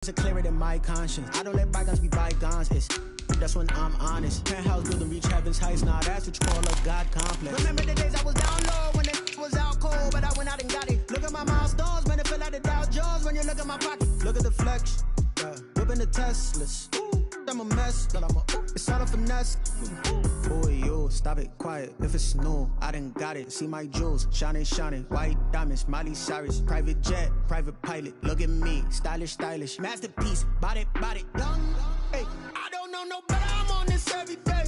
Clearer than my conscience. I don't let bygones be bygones. That's when I'm honest. Penthouse building, reach heaven's heights. Nah, that's what you call a God complex. Remember the days I was down low when it was out cold, but I went out and got it. Look at my milestones, man, it feel like the Dow Jones when you look at my pocket. Look at the flex, whipping the Teslas. I'm a mess, but it's all a finesse. Boy, yo, stop it, quiet. If it's new, I done got it. See my jewels, shining, shining. White diamonds, Miley Cyrus. Private jet, private pilot. Look at me, stylish, stylish. Masterpiece, body, young. Hey, I don't know no better. I'm on this every day.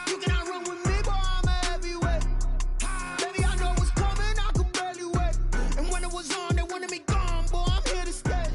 You cannot run with me, boy. I'm a heavyweight. Baby, I know what's coming. I could barely wait. And when it was on, they wanted me gone, boy. I'm here to stay.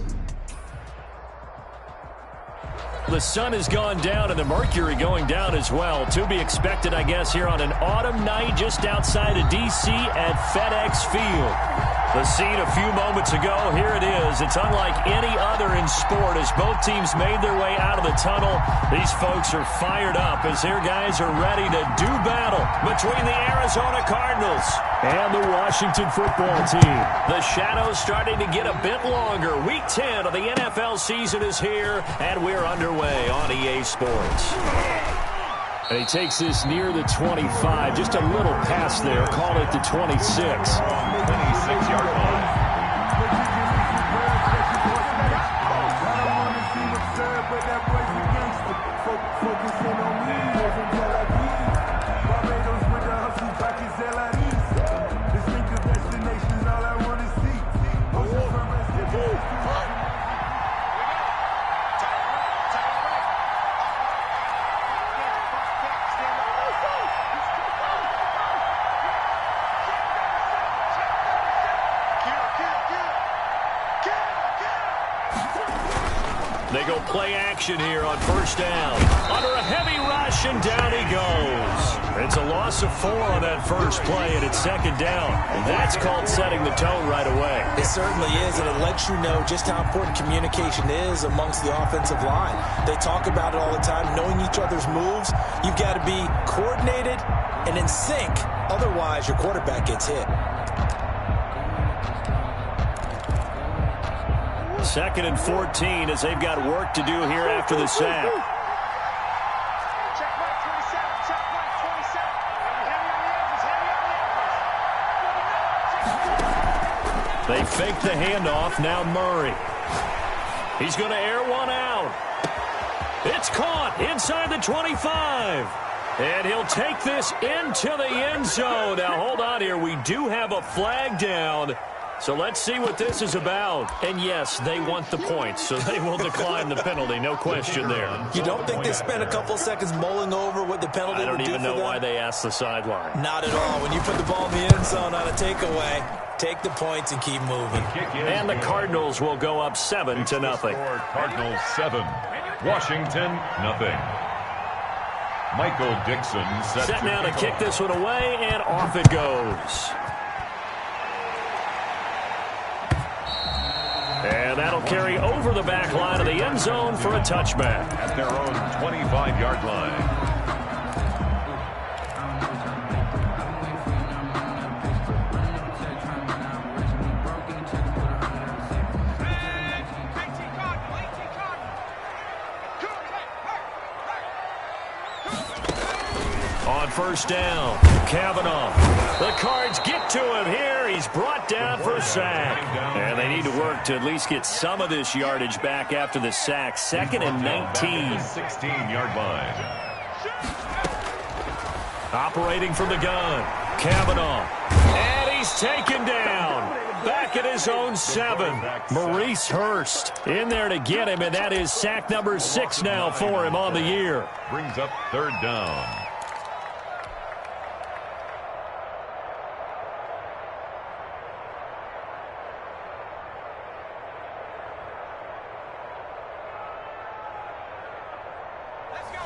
The sun has gone down and the mercury going down as well. To be expected, I guess, here on an autumn night just outside of D.C. at FedEx Field. The scene a few moments ago, here it is. It's unlike any other in sport as both teams made their way out of the tunnel. These folks are fired up as their guys are ready to do battle between the Arizona Cardinals and the Washington football team. The shadows starting to get a bit longer. Week 10 of the NFL season is here, and we're underway on EA Sports. And he takes this near the 25, just a little past there, call it the 26. 26-yard line. They go play action here on first down. Under a heavy rush, and down he goes. It's a loss of 4 on that first play, and it's second down. That's called setting the tone right away. It certainly is, and it lets you know just how important communication is amongst the offensive line. They talk about it all the time, knowing each other's moves. You've got to be coordinated and in sync. Otherwise, your quarterback gets hit. Second and 14 as they've got work to do here after the sack. They fake the handoff. Now Murray. He's going to air one out. It's caught inside the 25. And he'll take this into the end zone. Now hold on here. We do have a flag down. So let's see what this is about. And yes, they want the points, so they will decline the penalty. No question there. You don't think they spent a couple seconds mulling over what the penalty would do for them? I don't even know why they asked the sideline. Not at all. When you put the ball in the end zone on a takeaway, take the points and keep moving. And the Cardinals will go up 7-0. Cardinals 7, Washington nothing. Michael Dixon set now to kick this one away, and off it goes. And that'll carry over the back line of the end zone for a touchback. At their own 25-yard line. On first down, Kavanaugh. The Cards get to him here. He's brought down for a sack. And they need to work to at least get some of this yardage back after the sack. 2nd and 19. 16-yard line. Operating from the gun, Kavanaugh. And he's taken down. Back at his own 7. Maurice Hurst in there to get him, and that is sack number 6 now for him on the year. Brings up 3rd down.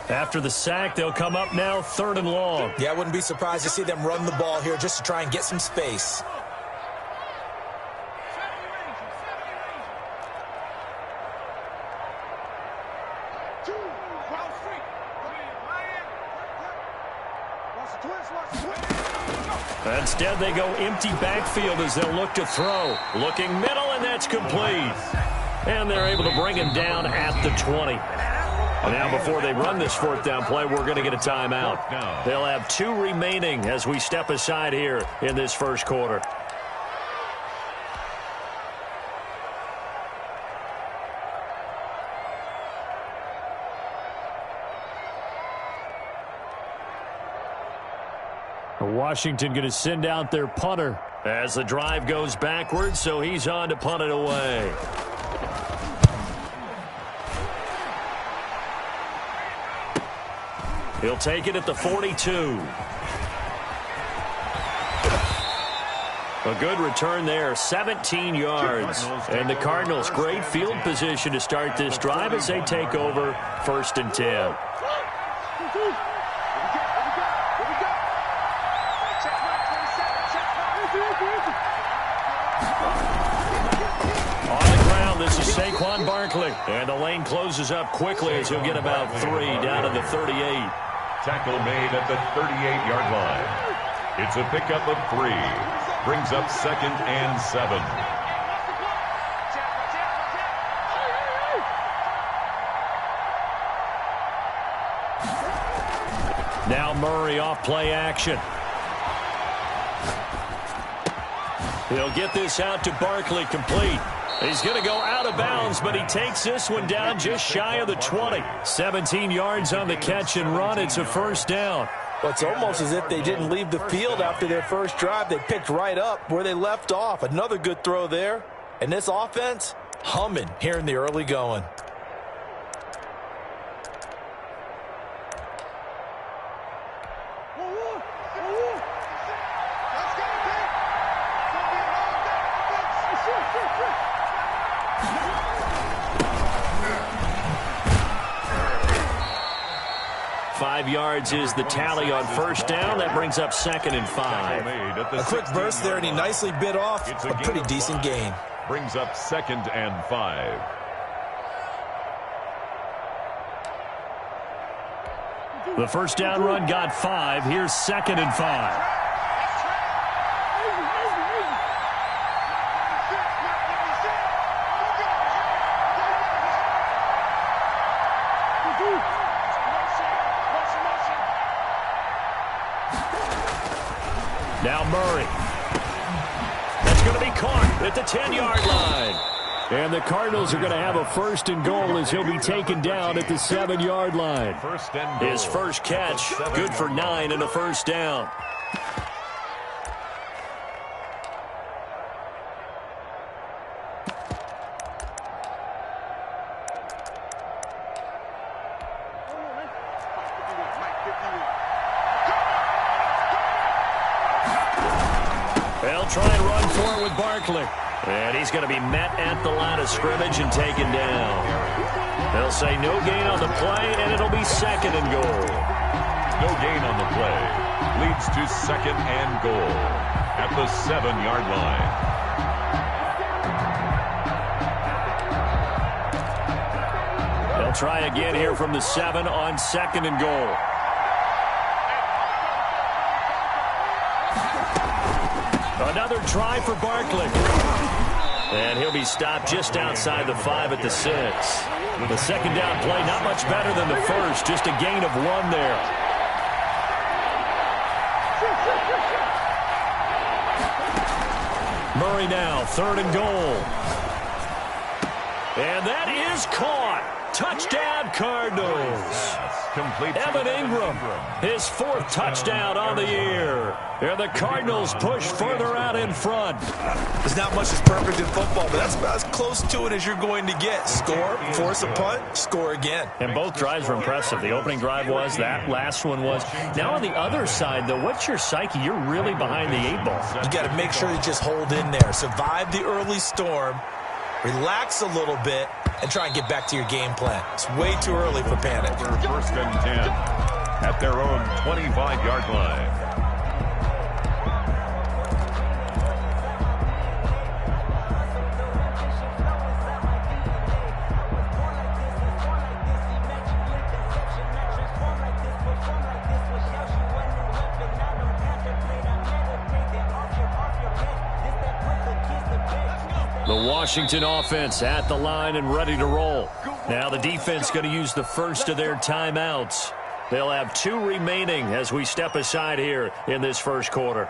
After the sack, they'll come up now 3rd and long. Yeah, I wouldn't be surprised to see them run the ball here just to try and get some space. Instead, they go empty backfield as they'll look to throw. Looking middle, and that's complete. And they're able to bring him down at the 20. And now before they run this fourth down play, we're going to get a timeout. They'll have 2 remaining as we step aside here in this first quarter. Washington going to send out their punter as the drive goes backwards, so he's on to punt it away. He'll take it at the 42. A good return there, 17 yards. And the Cardinals, great field position to start this drive as they take over 1st and 10. This is Saquon Barkley. And the lane closes up quickly as he'll get about 3 down to the 38. Tackle made at the 38-yard line. It's a pickup of 3. Brings up 2nd and 7. Now Murray off play action. He'll get this out to Barkley, complete. He's going to go out of bounds, but he takes this one down just shy of the 20. 17 yards on the catch and run. It's a first down. Well, it's almost as if they didn't leave the field after their first drive. They picked right up where they left off. Another good throw there. And this offense, humming here in the early going. Yards is the tally on first down. That brings up 2nd and 5. A quick burst there, and he nicely bit off a pretty decent gain. Brings up 2nd and 5. The first down run got 5. Here's 2nd and 5. Now Murray. That's going to be caught at the 10-yard line. And the Cardinals are going to have a 1st and goal as he'll be taken down at the 7-yard line. His first catch, good for 9 and a first down. They'll try and run for it with Barkley. And he's going to be met at the line of scrimmage and taken down. They'll say no gain on the play, and it'll be 2nd and goal. No gain on the play. Leads to 2nd and goal at the 7-yard line. They'll try again here from the 7 on 2nd and goal. Another try for Barkley. And he'll be stopped just outside the 5 at the 6. The second down play, not much better than the first, just a gain of 1 there. Murray now, 3rd and goal. And that is caught. Touchdown, Cardinals. Evan Ingram, his 4th touchdown on the year. And the Cardinals push further out in front. There's not much that's perfect in football, but that's about as close to it as you're going to get. Score, force a punt, score again. And both drives were impressive. The opening drive was, that last one was. Now on the other side, though, what's your psyche? You're really behind the 8 ball. You got to make sure you just hold in there. Survive the early storm. Relax a little bit and try and get back to your game plan. It's way too early for panic. 1st and 10 at their own 25-yard line. The Washington offense at the line and ready to roll. Now the defense going to use the first of their timeouts. They'll have 2 remaining as we step aside here in this first quarter.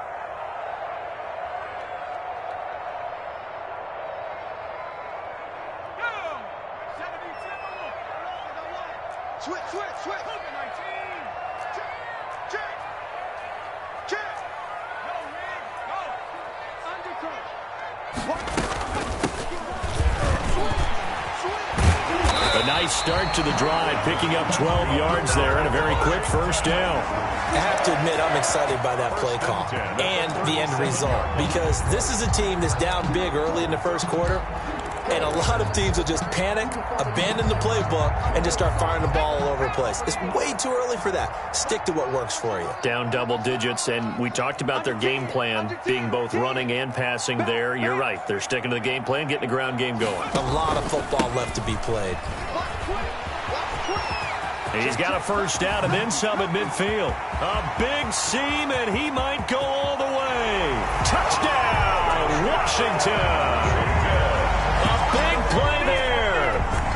A nice start to the drive, picking up 12 yards there and a very quick first down. I have to admit, I'm excited by that play call and the end result, because this is a team that's down big early in the first quarter, and a lot of teams will just panic, abandon the playbook, and just start firing the ball all over the place. It's way too early for that. Stick to what works for you. Down double digits, and we talked about their game plan being both running and passing there. You're right. They're sticking to the game plan, getting the ground game going. A lot of football left to be played. He's got a first down and then some at midfield. A big seam, and he might go all the way. Touchdown, Washington. A big play there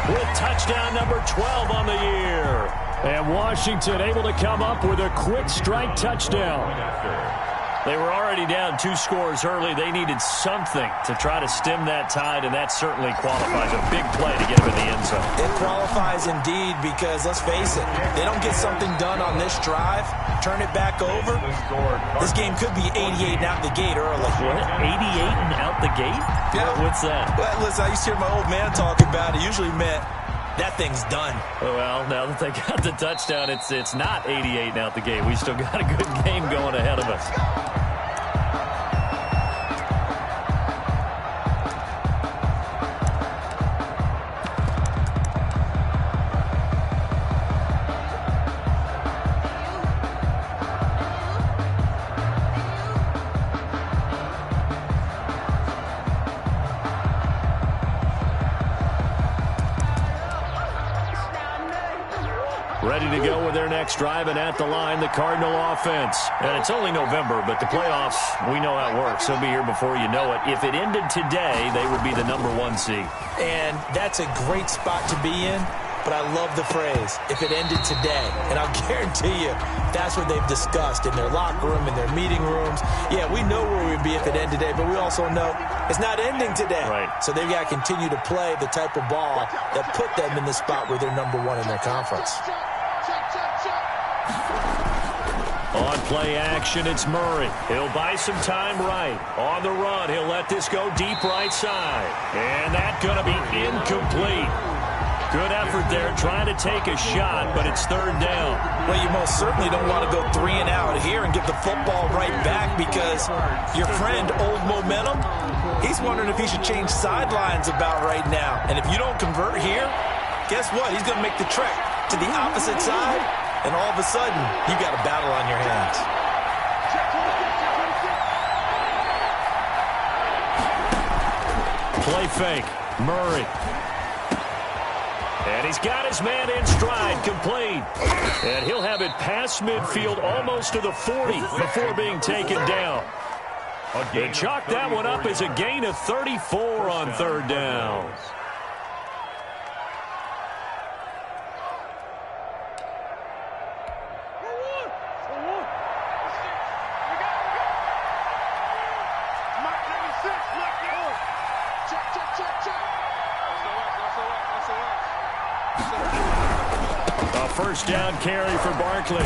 with touchdown number 12 on the year. And Washington able to come up with a quick strike touchdown. They were already down 2 scores early. They needed something to try to stem that tide, and that certainly qualifies. A big play to get him in the end zone. It qualifies indeed, because let's face it, they don't get something done on this drive, turn it back over, this game could be 88 and out the gate early. What? 88 and out the gate? Yeah. What's that? Well, listen, I used to hear my old man talk about it. Usually meant that thing's done. Well, now that they got the touchdown, it's not 88 and out the gate. We still got a good game going ahead of us. Ready to go with their next drive, and at the line, the Cardinal offense. And it's only November, but the playoffs, we know how it works. They'll be here before you know it. If it ended today, they would be the #1 seed. And that's a great spot to be in, but I love the phrase, if it ended today. And I'll guarantee you, that's what they've discussed in their locker room, in their meeting rooms. Yeah, we know where we'd be if it ended today, but we also know it's not ending today. Right. So they've got to continue to play the type of ball that put them in the spot where they're #1 in their conference. On play action, it's Murray. He'll buy some time right. On the run, he'll let this go deep right side. And that's going to be incomplete. Good effort there, trying to take a shot, but it's 3rd down. Well, you most certainly don't want to go 3 and out here and give the football right back, because your friend, Old Momentum, he's wondering if he should change sidelines about right now. And if you don't convert here, guess what? He's going to make the trek to the opposite side, and all of a sudden, you got a battle on your hands. Play fake. Murray. And he's got his man in stride, complete. And he'll have it past midfield, almost to the 40 before being taken down. They chalk that one up as a gain of 34 on 3rd down. A first down carry for Barkley.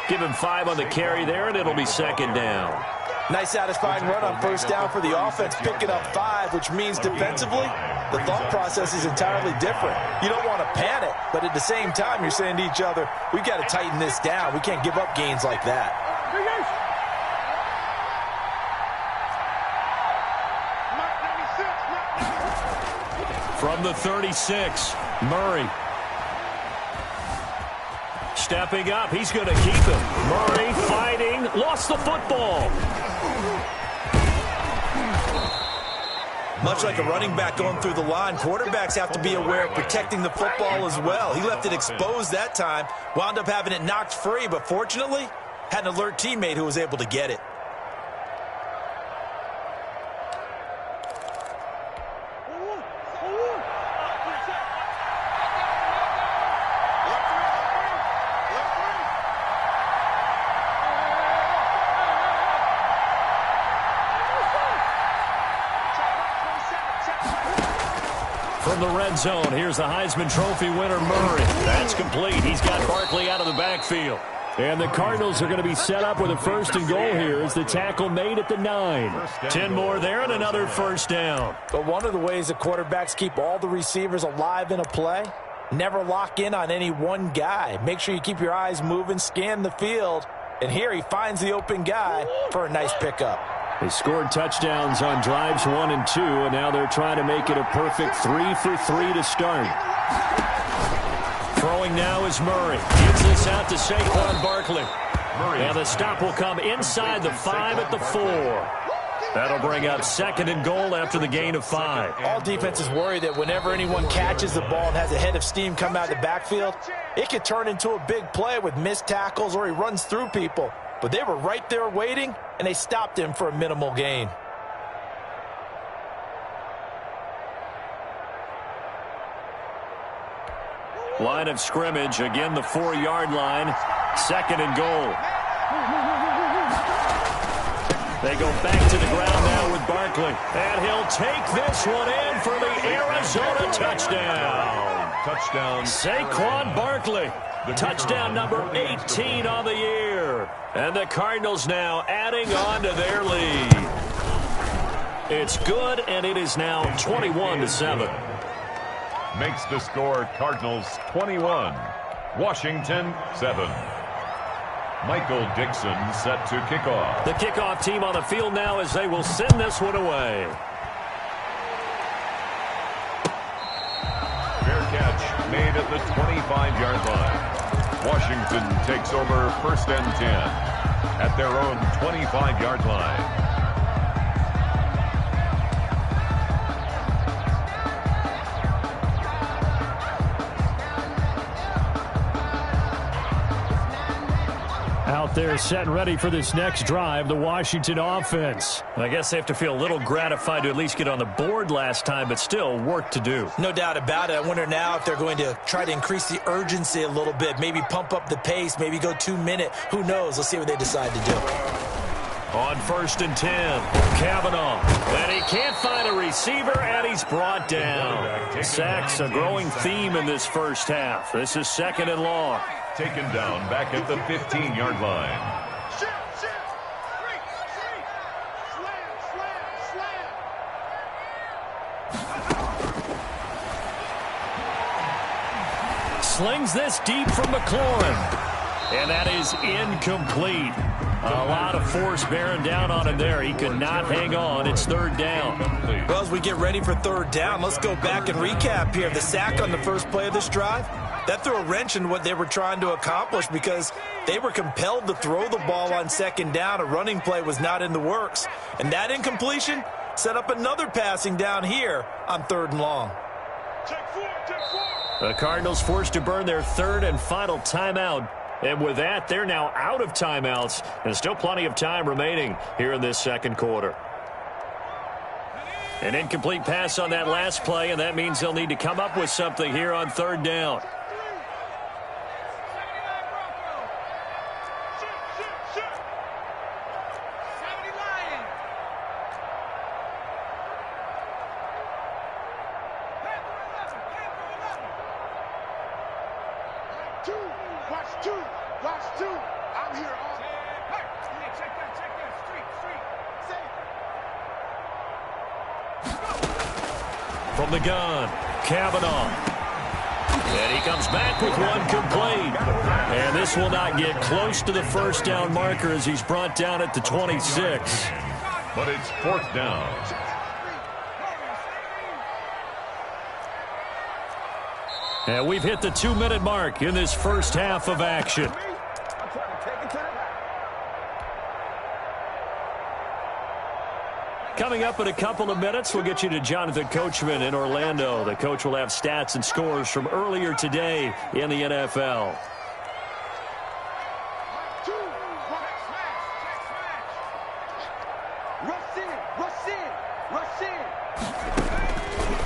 Give him 5 on the carry there, and it'll be 2nd down. Nice satisfying run on first down for the offense, picking up 5, which means defensively, the thought process is entirely different. You don't want to panic, but at the same time, you're saying to each other, we've got to tighten this down. We can't give up gains like that. From the 36, Murray. Stepping up, he's going to keep it. Murray fighting, lost the football. Much like a running back going through the line, quarterbacks have to be aware of protecting the football as well. He left it exposed that time, wound up having it knocked free, but fortunately, had an alert teammate who was able to get it. From the red zone, here's the Heisman Trophy winner, Murray. That's complete. He's got Barkley out of the backfield. And the Cardinals are going to be set up with a 1st and goal here as the tackle made at the 9. 10 more there and another first down. But one of the ways the quarterbacks keep all the receivers alive in a play, never lock in on any one guy. Make sure you keep your eyes moving, scan the field. And here he finds the open guy for a nice pickup. They scored touchdowns on drives 1 and 2, and now they're trying to make it a perfect 3 for 3 to start. Throwing now is Murray. Gives this out to Saquon Barkley. And the stop will come inside the 5 at the 4. That'll bring up 2nd and goal after the gain of 5. All defenses worry that whenever anyone catches the ball and has a head of steam come out of the backfield, it could turn into a big play with missed tackles or he runs through people. But they were right there waiting, and they stopped him for a minimal gain. Line of scrimmage, again the 4-yard line. 2nd and goal. They go back to the ground now with Barkley. And he'll take this one in for the Arizona touchdown. Touchdown. Saquon Barkley. Touchdown number 18 on the year. And the Cardinals now adding on to their lead. It's good, and it is now 21-7. Makes the score Cardinals 21, Washington 7. Michael Dixon set to kick off. The kickoff team on the field now as they will send this one away. Fair catch made at the 25-yard line. Washington takes over 1st and 10 at their own 25-yard line. Out there set and ready for this next drive, the Washington offense. I guess they have to feel a little gratified to at least get on the board last time, but still work to do. No doubt about it. I wonder now if they're going to try to increase the urgency a little bit, maybe pump up the pace, maybe go 2-minute. Who knows? Let's see what they decide to do. On 1st and 10, Kavanaugh. And he can't find a receiver, and he's brought down. Sacks, a growing theme in this first half. This is 2nd and long. Taken down back at the 15-yard line. Slings this deep from McLaurin. And that is incomplete. A lot of force bearing down on him there. He could not hang on. It's 3rd down. Well, as we get ready for 3rd down, let's go back and recap here. The sack on the first play of this drive, that threw a wrench in what they were trying to accomplish because they were compelled to throw the ball on 2nd down. A running play was not in the works. And that incompletion set up another passing down here on 3rd and long. The Cardinals forced to burn their 3rd and final timeout. And with that, they're now out of timeouts. And still plenty of time remaining here in this 2nd quarter. An incomplete pass on that last play, and that means they'll need to come up with something here on 3rd down. From the gun, Kavanaugh. And he comes back with one complete. And this will not get close to the 1st down marker as he's brought down at the 26. But it's 4th down. And we've hit the 2-minute mark in this first half of action. Coming up in a couple of minutes, we'll get you to Jonathan Coachman in Orlando. The coach will have stats and scores from earlier today in the NFL.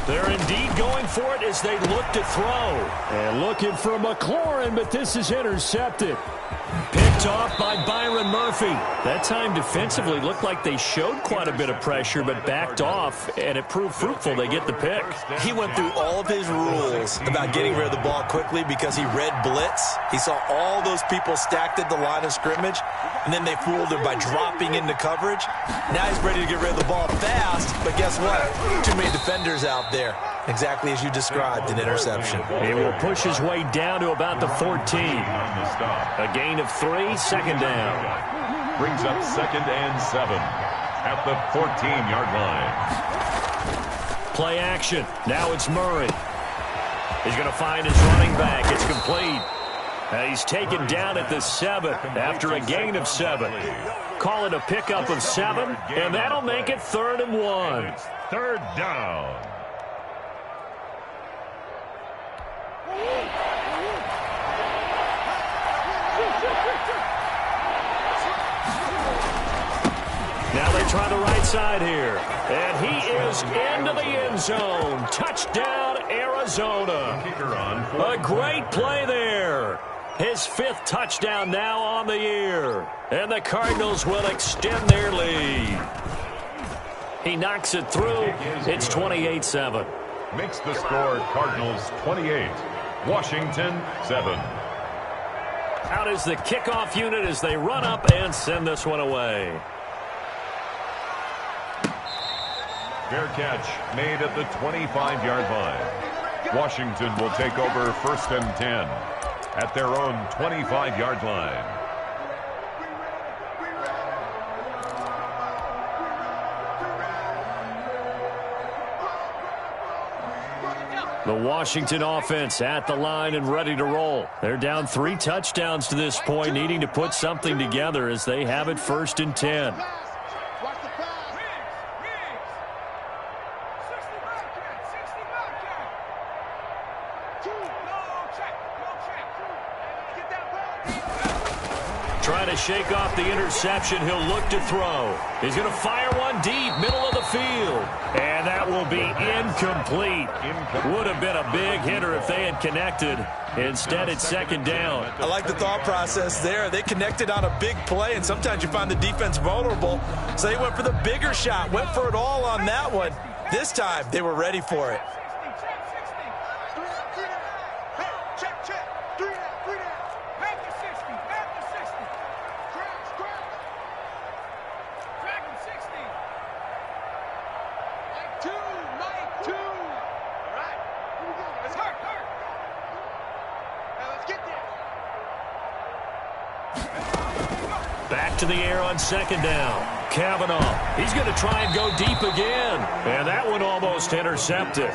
They're indeed going for it as they look to throw. And looking for McLaurin, but this is intercepted. Picked off by Byron Murphy. That time defensively looked like they showed quite a bit of pressure, but backed off, and it proved fruitful. They get the pick. He went through all of his rules about getting rid of the ball quickly because he read blitz. He saw all those people stacked at the line of scrimmage, and then they fooled him by dropping into coverage. Now he's ready to get rid of the ball fast, but guess what? Too many defenders out there. Exactly as you described, an interception. He will push his way down to about the 14. A gain of 3, second down. Brings up 2nd and 7 at the 14-yard line. Play action. Now it's Murray. He's going to find his running back. It's complete. He's taken down at the 7 after a gain of 7. Call it a pickup of 7, and that'll make it 3rd and 1. 3rd down. Now they try the right side here. And he is into the end zone. Touchdown, Arizona. A great play there. His 5th touchdown now on the year. And the Cardinals will extend their lead. He knocks it through. It's 28-7. Makes the score Cardinals 28. Washington 7. Out is the kickoff unit as they run up and send this one away. Fair catch made at the 25-yard line. Washington will take over 1st and 10 at their own 25-yard line. The Washington offense at the line and ready to roll. They're down 3 touchdowns to this point, needing to put something together as they have it 1st and 10. Trying to shake off the interception. He'll look to throw. He's going to fire one deep, middle of the field. And that will be incomplete. Would have been a big hitter if they had connected. Instead, it's 2nd down. I like the thought process there. They connected on a big play, and sometimes you find the defense vulnerable. So they went for the bigger shot, went for it all on that one. This time, they were ready for it. Back to the air on 2nd down. Kavanaugh. He's going to try and go deep again. And that one almost intercepted.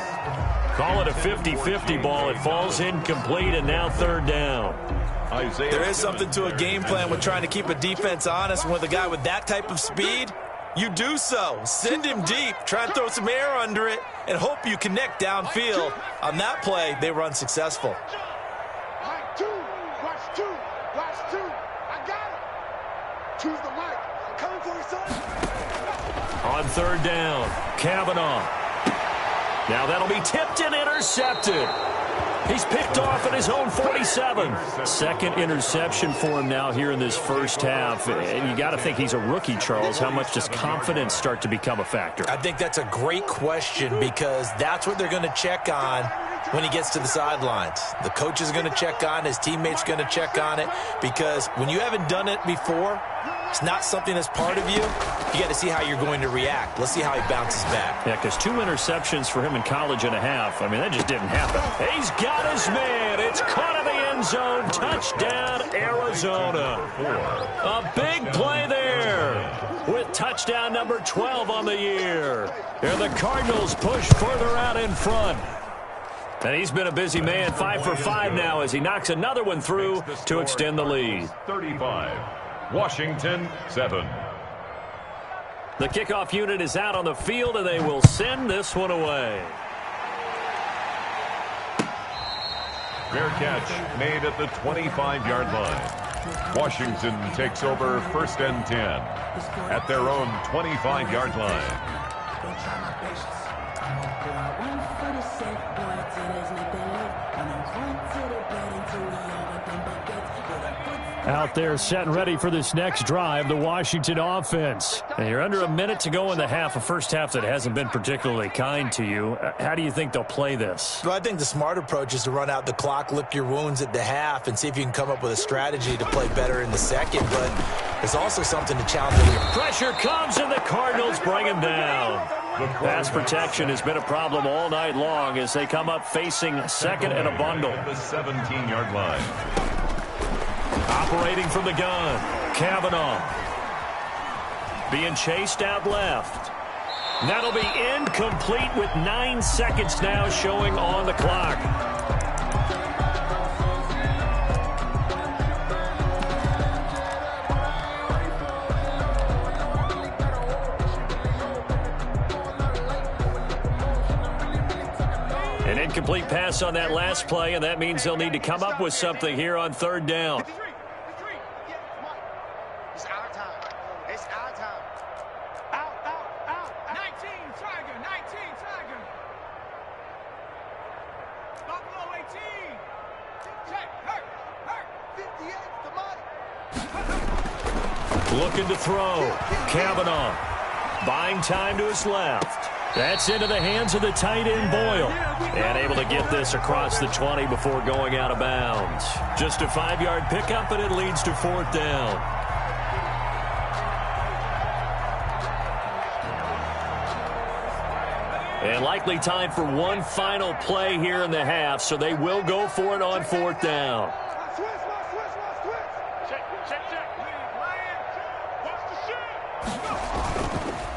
Call it a 50-50 ball. It falls incomplete, and now 3rd down. There is something to a game plan with trying to keep a defense honest. With a guy with that type of speed, you do so. Send him deep. Try and throw some air under it and hope you connect downfield. On that play, they were unsuccessful. On 3rd down, Kavanaugh. Now that'll be tipped and intercepted. He's picked off at his own 47. 2nd interception for him now here in this first half. And you got to think he's a rookie, Charles. How much does confidence start to become a factor? I think that's a great question because that's what they're going to check on when he gets to the sidelines. The coach is going to check on, his teammates are going to check on it, because when you haven't done it before, it's not something that's part of you. You got to see how you're going to react. Let's see how he bounces back. Yeah, because 2 interceptions for him in college and a half. I mean, that just didn't happen. He's got his man. It's caught in the end zone. Touchdown, Arizona. A big play there with touchdown number 12 on the year. And the Cardinals push further out in front. And he's been a busy man, 5 for 5 now as he knocks another one through to extend the lead. 35, Washington 7. The kickoff unit is out on the field, and they will send this one away. Fair catch made at the 25-yard line. Washington takes over 1st and 10 at their own 25-yard line. Out there set and ready for this next drive, the Washington offense. And you're under a minute to go in the half, a first half that hasn't been particularly kind to you. How do you think they'll play this? Well, I think the smart approach is to run out the clock, lick your wounds at the half, and see if you can come up with a strategy to play better in the second. But there's also something to challenge them. Pressure comes, and the Cardinals bring him down. Pass protection has been a problem all night long as they come up facing second and a bundle. At the 17-yard line. Operating from the gun, Kavanaugh. Being chased out left. That'll be incomplete with 9 seconds now showing on the clock. An incomplete pass on that last play, and that means they'll need to come up with something here on third down. Looking to throw. Kavanaugh buying time to his left. That's into the hands of the tight end, Boyle. And able to get this across the 20 before going out of bounds. Just a 5-yard pickup, and it leads to fourth down. And likely time for one final play here in the half, so they will go for it on fourth down.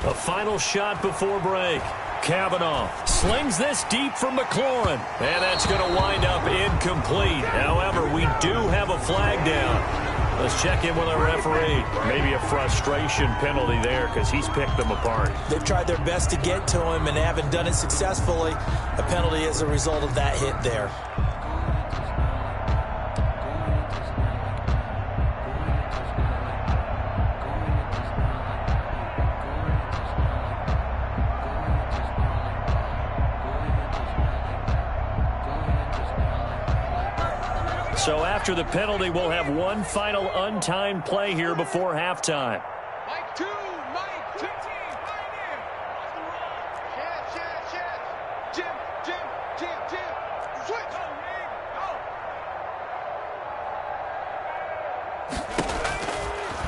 A final shot before break. Kavanaugh slings this deep from McLaurin. And that's going to wind up incomplete. However, we do have a flag down. Let's check in with our referee. Maybe a frustration penalty there because he's picked them apart. They've tried their best to get to him and haven't done it successfully. A penalty as a result of that hit there. So after the penalty, we'll have one final untimed play here before halftime. Mike 2, Mike 2. Jim. Switch.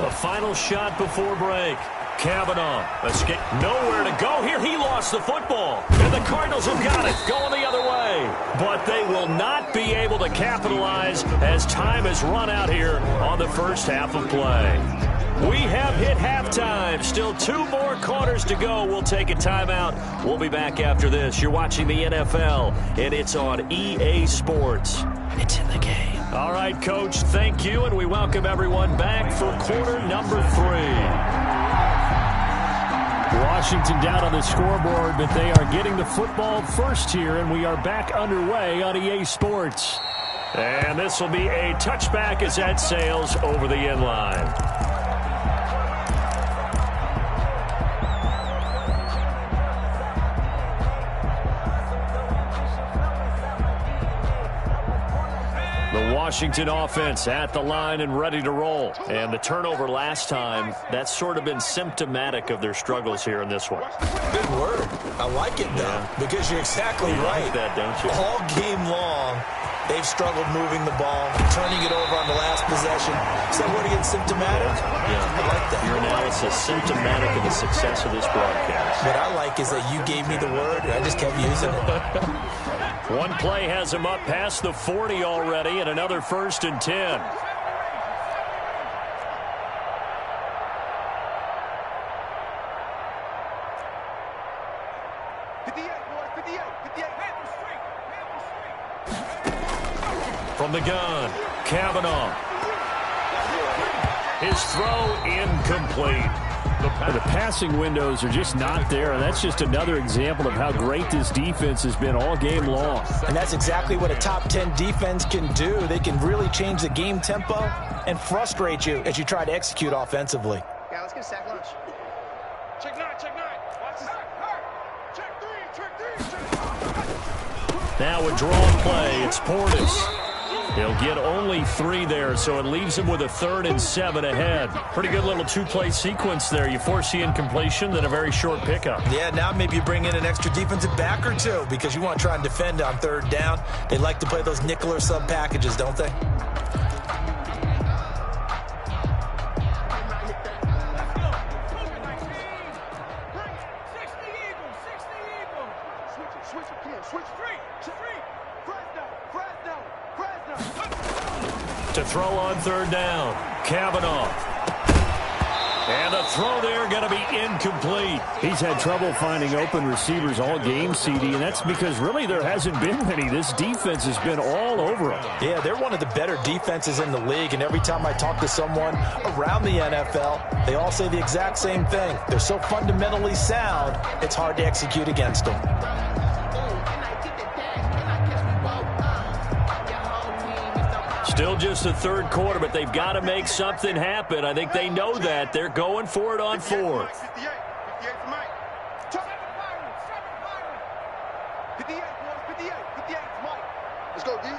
A final shot before break. Kavanaugh, escape, nowhere to go here. He lost the football, and the Cardinals have got it, going the other way. But they will not be able to capitalize as time has run out here on the first half of play. We have hit halftime. Still 2 more quarters to go. We'll take a timeout. We'll be back after this. You're watching the NFL, and it's on EA Sports. It's in the game. All right, Coach, thank you, and we welcome everyone back for quarter number 3. Washington down on the scoreboard, but they are getting the football first here, and we are back underway on EA Sports. And this will be a touchback as that sails over the end line. The Washington offense at the line and ready to roll. And the turnover last time, that's sort of been symptomatic of their struggles here in this one. Big word. I like it, though, because you're exactly right. Like that, don't you? All game long, they've struggled moving the ball, turning it over on the last possession. Is that word again, symptomatic? Yeah. I like that. Your analysis, symptomatic of the success of this broadcast. What I like is that you gave me the word, and I just kept using it. One play has him up past the 40 already, and another 1st and 10. From the gun, Kavanaugh. His throw incomplete. The passing windows are just not there, and that's just another example of how great this defense has been all game long. And that's exactly what a top 10 defense can do. They can really change the game tempo and frustrate you as you try to execute offensively. Yeah, let's get a sack lunch. Check 9. Watch this. Check 3. Now a drawn play. It's Portis. He'll get only 3 there, so it leaves him with a 3rd and 7 ahead. Pretty good little 2-play sequence there. You force the incompletion, then a very short pickup. Yeah, now maybe you bring in an extra defensive back or 2 because you want to try and defend on 3rd down. They like to play those nickel or sub packages, don't they? To throw on 3rd down, Kavanaugh. And the throw there going to be incomplete. He's had trouble finding open receivers all game, CD, and that's because really there hasn't been many. This defense has been all over him. Yeah, they're one of the better defenses in the league, and every time I talk to someone around the NFL, they all say the exact same thing. They're so fundamentally sound, it's hard to execute against them. Still just the 3rd quarter, but they've got to make something happen. I think they know that. They're going for it on 4th. Let's go, D.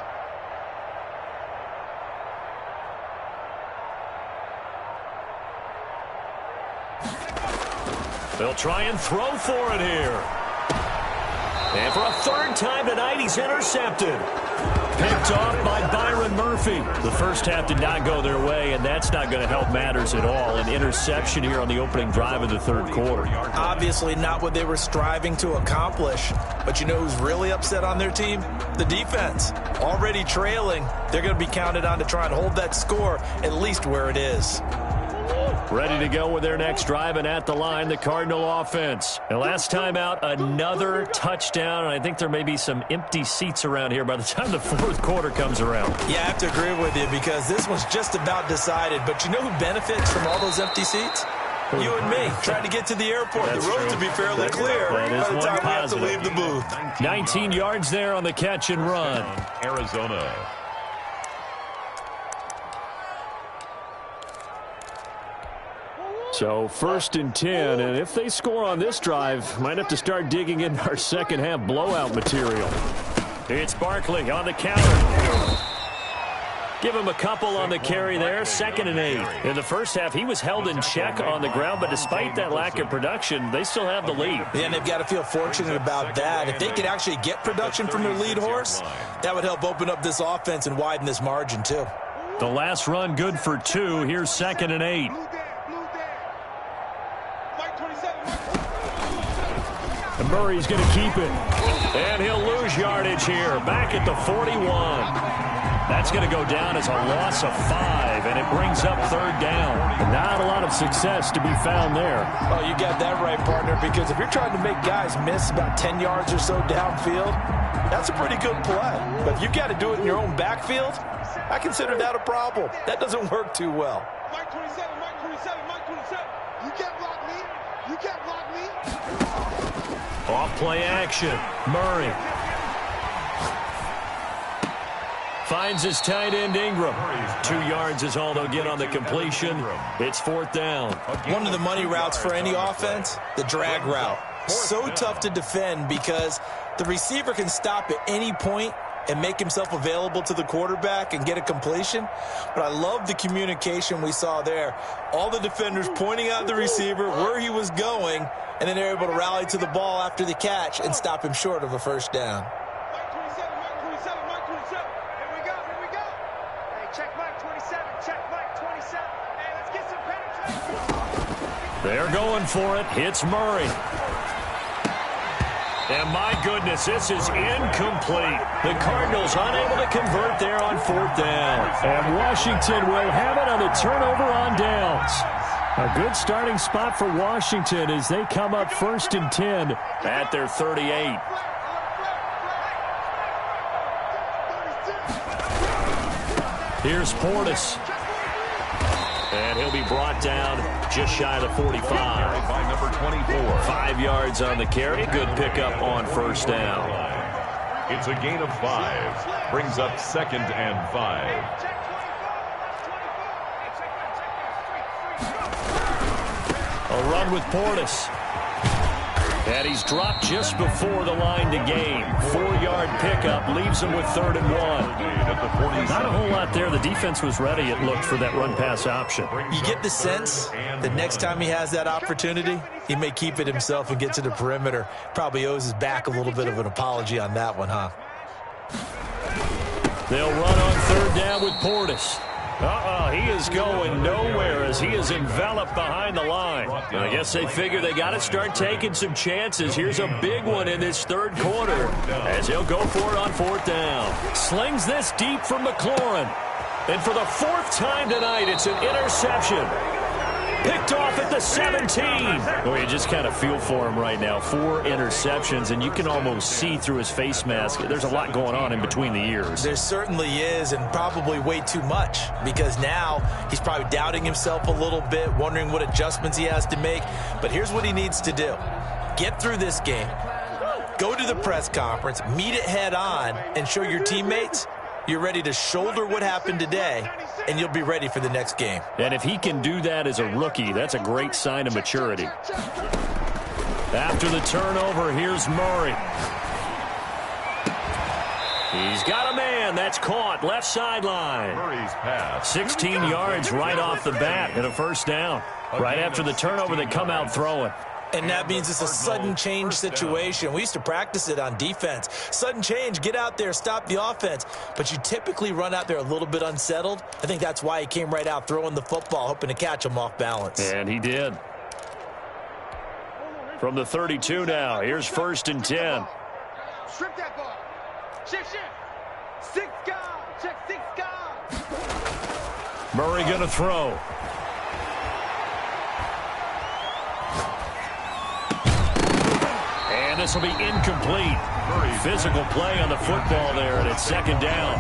They'll try and throw for it here. And for a 3rd time tonight, he's intercepted. Picked off by Byron Murphy. The first half did not go their way, and that's not going to help matters at all. An interception here on the opening drive of the 3rd quarter. Obviously not what they were striving to accomplish. But you know who's really upset on their team? The defense. Already trailing. They're going to be counted on to try and hold that score at least where it is. Ready to go with their next drive, and at the line, the Cardinal offense. And last time out, another touchdown, and I think there may be some empty seats around here by the time the 4th quarter comes around. Yeah, I have to agree with you because this one's just about decided. But you know who benefits from all those empty seats? You and me, trying to get to the airport. That's the road true. to be fairly clear by the time we have to leave the booth. 19 yards there on the catch and run. Arizona. So 1st and 10, and if they score on this drive, might have to start digging into our second half blowout material. It's Barkley on the counter. Give him a couple on the carry there, 2nd and 8. In the first half, he was held in check on the ground, but despite that lack of production, they still have the lead. Yeah, and they've got to feel fortunate about that. If they could actually get production from their lead horse, that would help open up this offense and widen this margin too. The last run good for 2. Here's 2nd and 8. And Murray's going to keep it. And he'll lose yardage here. Back at the 41. That's going to go down as a loss of 5, and it brings up 3rd down. Not a lot of success to be found there. Oh, you got that right, partner, because if you're trying to make guys miss about 10 yards or so downfield, that's a pretty good play. But if you've got to do it in your own backfield, I consider that a problem. That doesn't work too well. Mike 27, Mike 27, Mike 27. You can't block me. You can't block me. Off play action. Murray. Finds his tight end Ingram. 2 yards is all they'll get on the completion. It's 4th down. One of the money routes for any offense, the drag route. So tough to defend because the receiver can stop at any point and make himself available to the quarterback and get a completion. But I love the communication we saw there. All the defenders pointing out the receiver, where he was going, and then they're able to rally to the ball after the catch and stop him short of a 1st down. Mike 27, Mike 27, Mike 27. Here we go, here we go. Hey, check Mike 27, check Mike 27. Hey, let's get some penetration. They're going for it. Hits Murray. And my goodness, this is incomplete. The Cardinals unable to convert there on 4th down. And Washington will have it on a turnover on downs. A good starting spot for Washington as they come up 1st and 10 at their 38. Here's Portis. And he'll be brought down just shy of the 45. By number 24. 5 yards on the carry. Good pickup on 1st down. It's a gain of 5. Brings up 2nd and 5. A run with Portis. And he's dropped just before the line to gain. 4-yard pickup leaves him with 3rd and 1. Not a whole lot there. The defense was ready, it looked, for that run-pass option. You get the sense that next time he has that opportunity, he may keep it himself and get to the perimeter. Probably owes his back a little bit of an apology on that one, huh? They'll run on 3rd down with Portis. He is going nowhere as he is enveloped behind the line. I guess they figure they got to start taking some chances. Here's a big one in this 3rd quarter as he'll go for it on 4th down. Slings this deep from McLaurin. And for the 4th time tonight, it's an interception. Picked off at the 17. Well, you just kind of feel for him right now. 4 interceptions, and you can almost see through his face mask. There's a lot going on in between the ears. There certainly is, and probably way too much, because now he's probably doubting himself a little bit, wondering what adjustments he has to make. But here's what he needs to do. Get through this game, go to the press conference, meet it head on, and show your teammates you're ready to shoulder what happened today, and you'll be ready for the next game. And if he can do that as a rookie, that's a great sign of maturity. After the turnover, here's Murray. He's got a man. That's caught. Left sideline. Murray's pass. 16 yards right off the bat and a 1st down. Right after the turnover, they come out throwing. And that means it's a sudden change situation. We used to practice it on defense. Sudden change, get out there, stop the offense. But you typically run out there a little bit unsettled. I think that's why he came right out throwing the football, hoping to catch him off balance. And he did. From the 32 now, here's 1st and 10. Strip that ball. Shift. 6 guard. Check 6 guard. Murray going to throw. And this will be incomplete. Physical play on the football there, and it's 2nd down.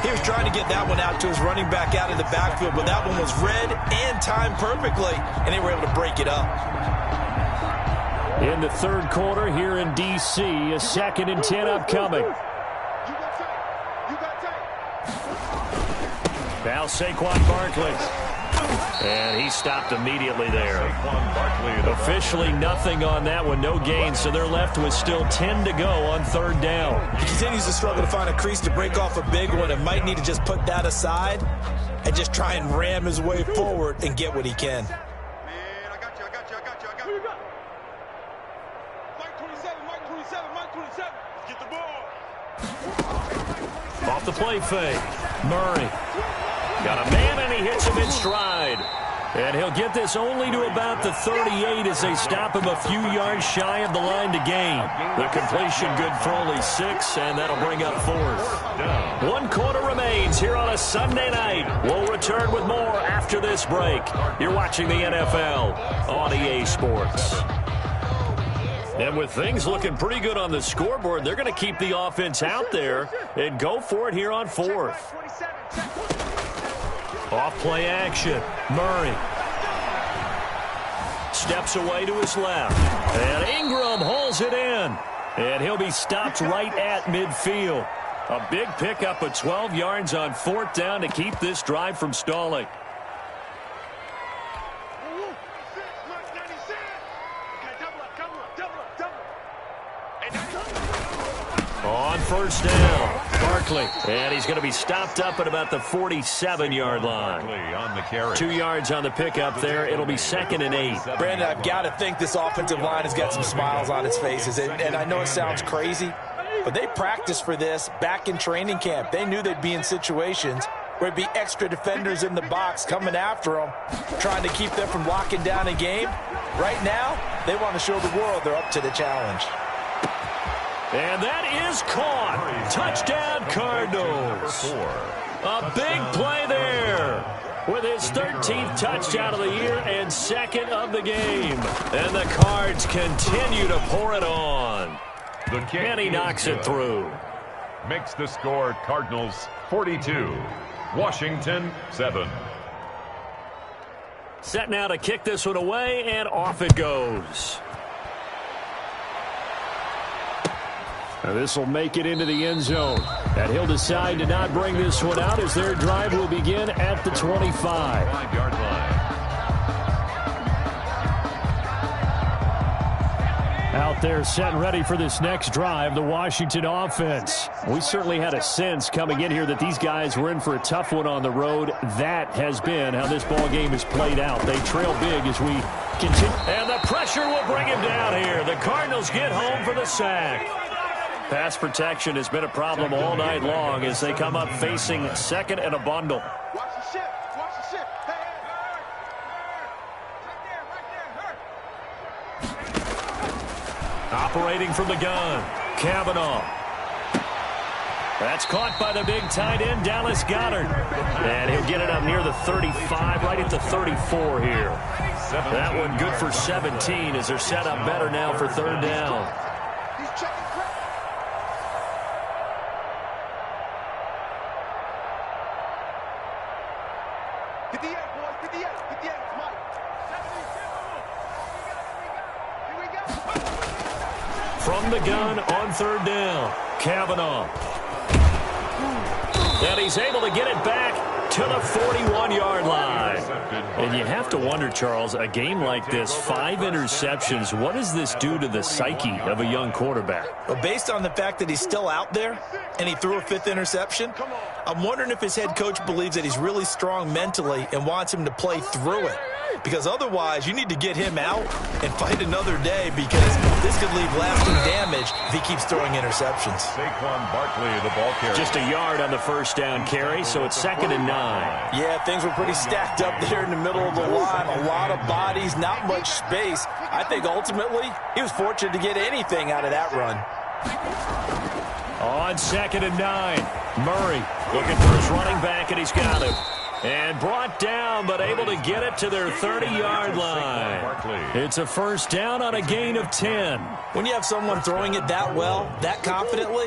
He was trying to get that one out to his running back out in the backfield, but that one was read and timed perfectly, and they were able to break it up. In the 3rd quarter here in D.C., a 2nd and 10 upcoming. Now Saquon Barkley. And he stopped immediately there. Officially nothing on that one, no gain, so they're left with still 10 to go on 3rd down. He continues to struggle to find a crease to break off a big one and might need to just put that aside and just try and ram his way forward and get what he can. Man, I got you. Mike 27. Get the ball. Off the play fake. Murray. Got a man, and he hits him in stride. And he'll get this only to about the 38 as they stop him a few yards shy of the line to gain. The completion good for only 6, and that'll bring up 4th. 1 quarter remains here on a Sunday night. We'll return with more after this break. You're watching the NFL on EA Sports. And with things looking pretty good on the scoreboard, they're going to keep the offense out there and go for it here on 4th. Off play action. Murray steps away to his left. And Ingram hauls it in. And he'll be stopped right at midfield. A big pickup of 12 yards on 4th down to keep this drive from stalling. On 1st down, Barkley. And he's going to be stopped up at about the 47-yard line. On the carry. 2 yards on the pickup there. It'll be 2nd and 8. Brandon, I've got to think this offensive line has got some smiles on its faces. And I know it sounds crazy, but they practiced for this back in training camp. They knew they'd be in situations where it'd be extra defenders in the box coming after them, trying to keep them from locking down a game. Right now, they want to show the world they're up to the challenge. And that is caught. Touchdown, Cardinals. A big play there with his 13th touchdown of the year and 2nd of the game. And the Cards continue to pour it on. And he knocks it through. Makes the score Cardinals 42, Washington 7. Set now to kick this one away, and off it goes. Now this will make it into the end zone. And he'll decide to not bring this one out as their drive will begin at the 25. 5-yard line. Out there set and ready for this next drive, the Washington offense. We certainly had a sense coming in here that these guys were in for a tough one on the road. That has been how this ball game has played out. They trail big as we continue. And the pressure will bring him down here. The Cardinals get home for the sack. Pass protection has been a problem all night long as they come up facing second and a bundle. Watch the ship. Watch the ship. Hey, Operating from the gun, Kavanaugh. That's caught by the big tight end, Dallas Goedert. And he'll get it up near the 35, right at the 34 here. That one good for 17 as they're set up better now for third down. he's checking. Get the end, boys. Get the end. Get the end. Come on. 72. Here we go. From the gun on third down, Kavanaugh. And he's able to get it back to the 41-yard line. And you have to wonder, Charles, a game like this, 5 interceptions, what does this do to the psyche of a young quarterback? Well, based on the fact that he's still out there and he threw a 5th interception, I'm wondering if his head coach believes that he's really strong mentally and wants him to play through it. Because otherwise, you need to get him out and fight another day because this could leave lasting damage if he keeps throwing interceptions. Saquon Barkley, the ball carrier. Just a yard on the first down carry, so it's 2nd and 9. Yeah, things were pretty stacked up there in the middle of the line. A lot of bodies, not much space. I think ultimately he was fortunate to get anything out of that run. On 2nd and 9, Murray looking for his running back, and he's got him. And brought down, but able to get it to their 30-yard line. It's a first down on a gain of 10. When you have someone throwing it that well, that confidently,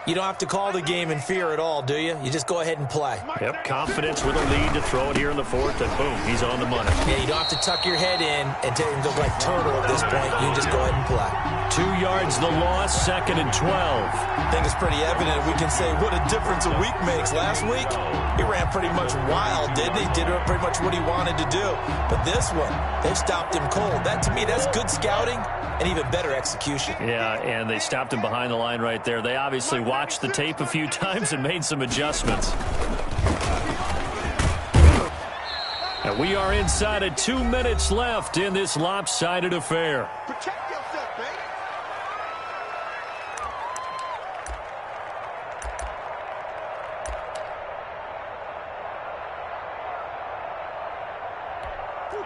you don't have to call the game in fear at all, do you? You just go ahead and play. Yep, confidence with a lead to throw it here in the 4th, and boom, he's on the money. Yeah, you don't have to tuck your head in and take him to like turtle at this point. You just go ahead and play. 2 yards the loss, 2nd and 12. I think it's pretty evident. We can say what a difference a week makes. Last week, he ran pretty much wild, didn't he? Did pretty much what he wanted to do. But this one, they stopped him cold. That, to me, that's good scouting and even better execution. Yeah, and they stopped him behind the line right there. They obviously watched the tape a few times and made some adjustments. And we are inside of 2 minutes left in this lopsided affair. Protect yourself, baby.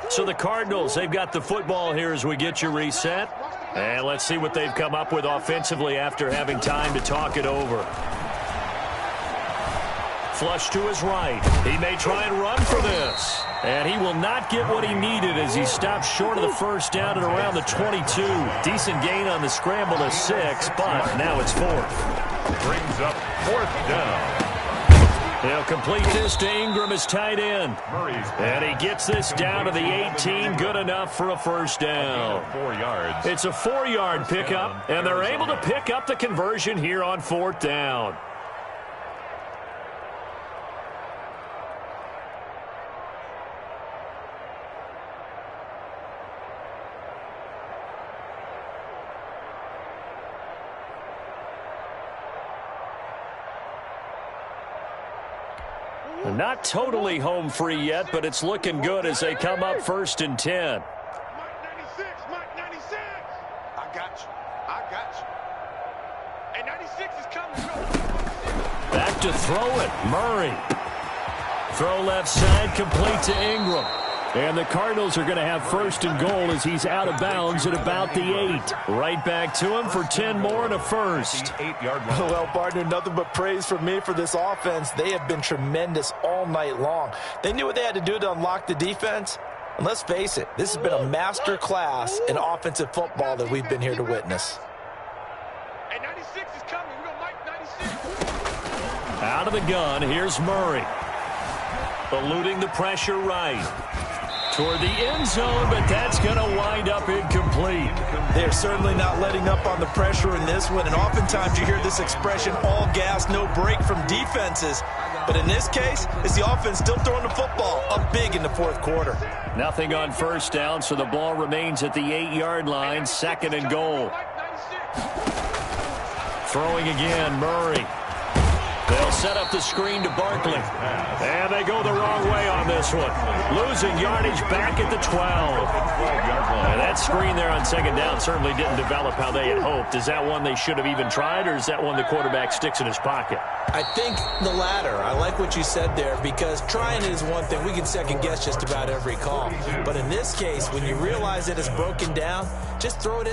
So the Cardinals, they've got the football here as we get you reset. And let's see what they've come up with offensively after having time to talk it over. Flush to his right. He may try and run for this. And he will not get what he needed as he stopped short of the first down at around the 22. Decent gain on the scramble to 6, but now it's 4th. Brings up 4th down. He'll complete this to Ingram as tight end. And he gets this down to the 18. Good enough for a first down. 4 yards. It's a 4-yard pickup, and they're able to pick up the conversion here on 4th down. Not totally home free yet, but it's looking good as they come up 1st and 10. Mike 96, Mike 96. I got you. I got you. And 96 is coming. Back to throw it, Murray. Throw left side, complete to Ingram. And the Cardinals are going to have 1st and goal as he's out of bounds at about the 8. Right back to him for 10 more and a first. 8-yard line. Well, partner, nothing but praise from me for this offense. They have been tremendous all night long. They knew what they had to do to unlock the defense. And let's face it, this has been a master class in offensive football that we've been here to witness. And 96 is coming. We go Mike 96. Out of the gun, here's Murray. Eluding the pressure right. toward the end zone, but that's going to wind up incomplete. They're certainly not letting up on the pressure in this one, and oftentimes you hear this expression, all gas, no break from defenses. But in this case, it's the offense still throwing the football up big in the fourth quarter. Nothing on first down, so the ball remains at the 8-yard line, 2nd and goal. Throwing again, Murray. They'll set up the screen to Barkley. And they go the wrong way on this one. Losing yardage back at the 12. And that screen there on 2nd down certainly didn't develop how they had hoped. Is that one they should have even tried, or is that one the quarterback sticks in his pocket? I think the latter. I like what you said there, because trying it is one thing. We can second-guess just about every call. But in this case, when you realize that it's broken down, just throw it in.